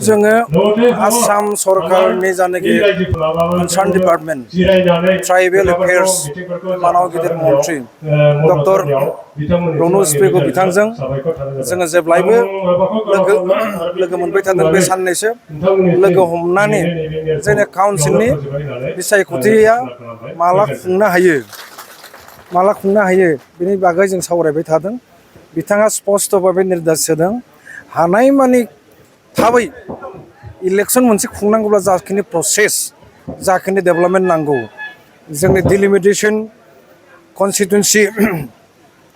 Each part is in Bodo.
जोङो आसाम सरकारनि जानोखि कनसार्न डिपार्टमेन्ट ट्राइबेल एफेयार्स मानाव गिदिर मन्त्रि डक्टर रनज पेगु बिथांजों जोङो जेब्लायबो लोगो मोनबाय थादों। बे साननैसो लोगो हमनानै जोंनि काउन्सिलनि बिसायख'थिया माला खुंनो हायो बेनि बागै जों सावरायबाय थादों। बिथाङा स्पष्ट भाबै निर्देश होदों हानायमानि थाबै इलेक्सन मोनसे खुंनांगौब्ला जाखिनि प्रसेस जाखिनि डेभेलपमेन्ट नांगौ जोंनि डिलिमिटेसन कनस्टिटुएन्सि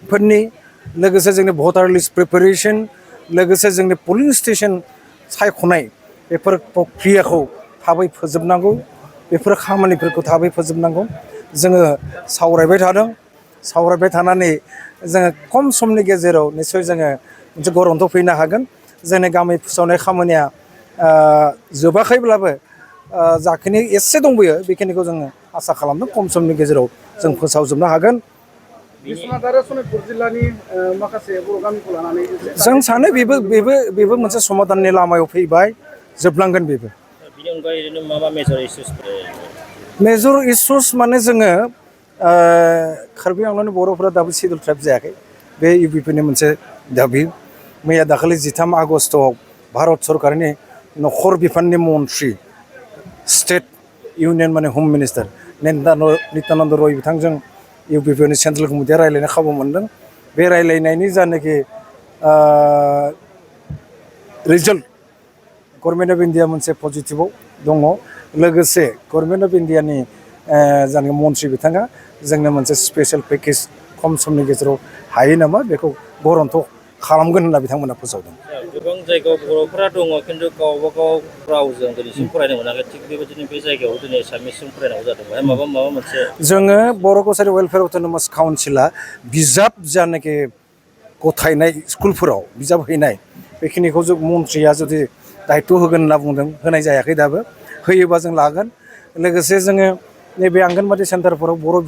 फोरनि लोगोसे जोंनि भटार लिस्ट प्रिपेरेसन लोगोसे जोंनि पलिं स्टेशन सायख'नाय बेफोर प्रक्रियाखौ थाबै फोजोबनांगौ। बेफोर खामानिफोरखौ थाबै फोजोबनांगौ जोङो सावरायबाय थादों। सावरायबाय थानानै जोङो खम समनि गेजेराव निश्चय जोङो मोनसे गरन्थ फैनो हागोन। जोंनि गामि फोसावनाय खामानिया जोबाखैब्लाबो जाखिनि एसे दंबोयो बेखिनिखौ जोङो आसा खालामदों खम समनि गेजेराव जों फोसावजोबनो हागोन। जों सानो बेबो मोनसे समाधाननि लामायाव फैबाय, जोबलांगोन बेबो। मेजर इस्युस माने जोङो कार्बि आंलंनि बर'फोरा दाबो सिडुल ट्राइब जायाखै। बे इउपिपिनि मोनसे दाबि। मैया दाखालि 13 आगस्टआव भारत सरकारनि नखर बिफाननि मन्त्रि स्टेट इउनियन माने हम मिनिस्टार नित्यानन्द रय बिथांजों इउपिपिनि सेन्ट्रेल कमिटिया रायज्लायनो खाबु मोन्दों। बे रायज्लायनायनि जानोखि रिजाल्ट गभर्नमेन्ट अफ इन्डिया मोनसे पजिटिभाव दङ। लोगोसे गभर्नमेन्ट अफ इन्डियानि जानाखि मन्त्रि बिथाङा जोंनो मोनसे स्पेसियेल पेकेज खम समनि गेजेराव हायो नामा बेखौ गरन्थ खालामगोन होनना बिथांमोना फोसावदों। गोबां जायगायाव बर'फोरा दङ खिन्थु गावबा गाव रावजों दिनैसिम फरायनो मोनाखै। थिग बेबायदिनो बे जायगायाव दिनै एसामिसजों फरायनांगौ जादों। माबा मोनसे जोङो बर' कसारि वेलफेयार अट'नमास काउन्सिला बिजाब जानोखि गथायनाय स्कुलफोराव बिजाब हैनाय बेखिनिखौ जों मन्थ्रिया जुदि दायित्व होगोन होनना बुंदों। होनाय जायाखै दाबो। होयोबा जों लागोन। लोगोसे जोङो नैबे आंगनबादि सेन्टारफोराव बर'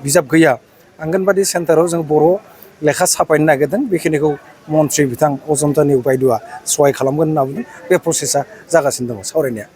बिजाब गैया। आंगनबादि सेन्टाराव जों बर' लेखा साफायनो नागिरदों। बेखिनिखौ मन्त्रि बिथां अजन्ता निउ बायद'आ सहाय खालामगोन होनना बुंदों। बे प्रसेसा जागासिनो दङ सावरायनाया।